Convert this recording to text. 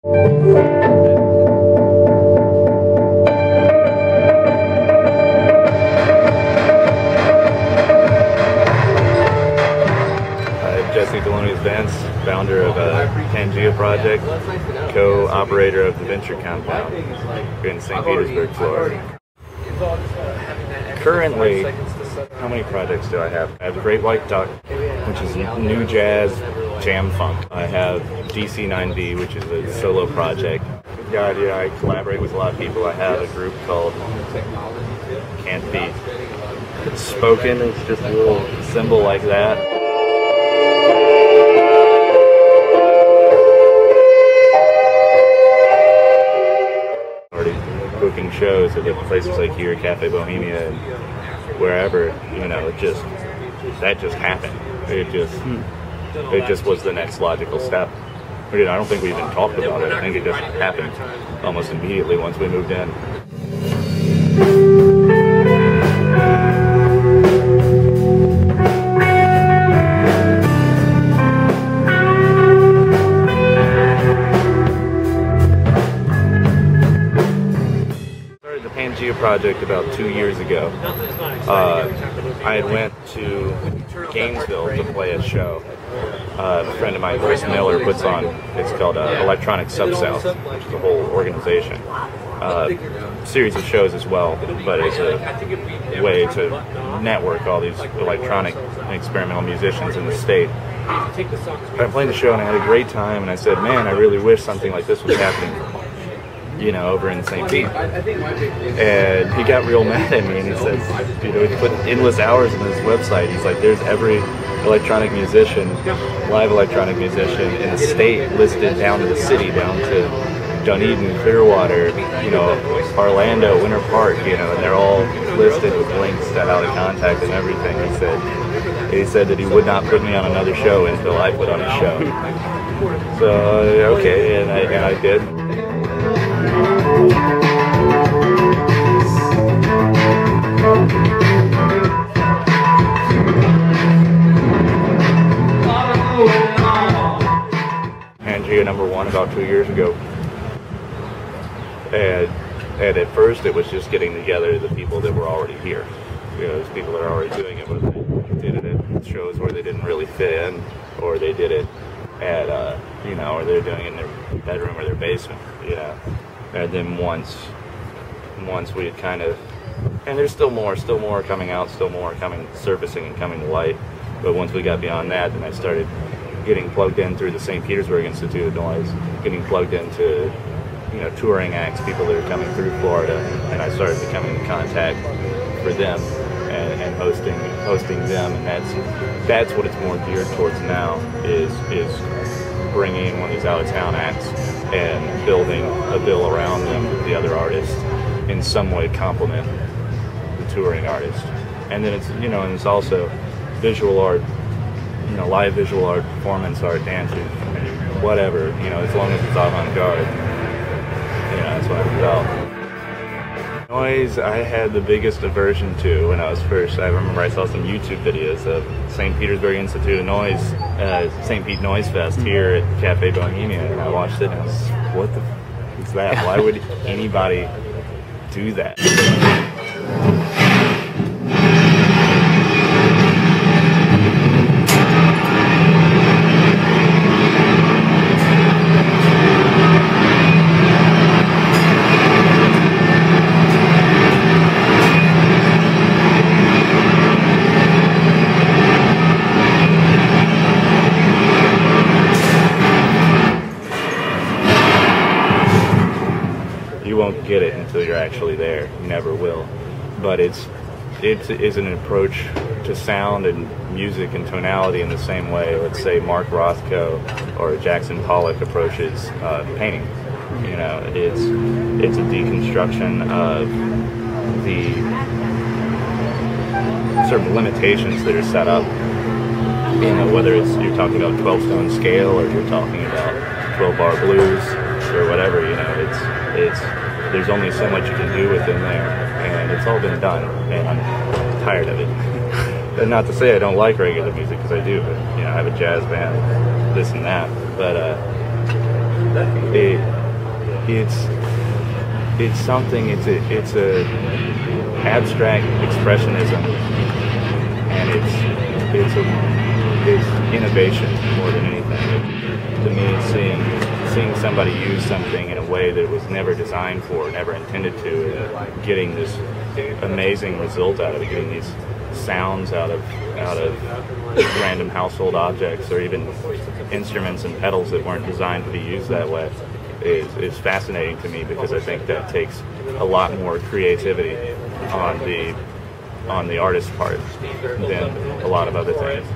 Thelonious Vance, founder of Pangaea project, co-operator of the Venture Compound here in St. Petersburg, Florida. Currently, how many projects do I have? I have Great White Duck, which is new jazz, jam funk. I have DC9B, which is a solo project. Yeah, I collaborate with a lot of people. I have a group called Can't Be Spoken. It's just a little symbol like that. Booking shows at places like here, Cafe Bohemia, and wherever, you know, that just happened. It just was the next logical step. I don't think we even talked about it. I think it just happened almost immediately once we moved in. Pangaea project about 2 years ago. I had went to Gainesville to play a show. A friend of mine, Chris Miller, puts on. It's called Electronic Sub-South, which is a whole organization. Series of shows as well, but it's a way to network all these electronic and experimental musicians in the state. I played the show and I had a great time, and I said, man, I really wish something like this was happening, you know, over in St. Pete. And he got real mad at me, and he says, you know, he put endless hours in his website. He's like, there's every electronic musician, live electronic musician in the state listed down to the city, down to Dunedin, Clearwater, you know, Orlando, Winter Park, you know, and they're all listed with links to how to contact and everything. He said that he would not put me on another show until I put on a show. So, okay, and I did. Pangaea #1 about 2 years ago, and at first it was just getting together the people that were already here, you know, those people that are already doing it, but they did it at shows where they didn't really fit in, or they did it at you know, or they're doing it in their bedroom or their basement, you know. And then once we had kind of, and there's still more coming out, still more coming, surfacing and coming to light. But once we got beyond that, then I started getting plugged in through the St. Petersburg Institute of Noise, getting plugged into, you know, touring acts, people that are coming through Florida, and I started becoming the contact for them and hosting them, and that's what it's more geared towards now, is bringing one of these out-of-town acts and building a bill around them with the other artists, in some way complement the touring artist. And then it's, you know, and it's also visual art, you know, live visual art, performance art, dancing, whatever, you know, as long as it's avant-garde, you know, that's what I'm about. Noise, I had the biggest aversion to when I was first. I remember I saw some YouTube videos of St. Petersburg Institute of Noise, St. Pete Noise Fest here at Cafe Bohemia, and I watched it and I was, what the f is that? Why would anybody do that? You won't get it until you're actually there. You never will. But it is an approach to sound and music and tonality in the same way, let's say, Mark Rothko or Jackson Pollock approaches painting. You know, it's a deconstruction of the sort of limitations that are set up. You know, whether it's you're talking about 12-tone scale or you're talking about 12-bar blues or whatever. You know, it's there's only so much you can do within there, and it's all been done, and I'm tired of it. And not to say I don't like regular music, because I do, but, you know, I have a jazz band, this and that, but it's something. It's a abstract expressionism, and it's innovation more than anything. To me, seeing somebody use something in a way that it was never designed for, never intended to, and getting this amazing result out of it, getting these sounds out of random household objects, or even instruments and pedals that weren't designed to be used that way, is fascinating to me, because I think that takes a lot more creativity on the artist's part than a lot of other things.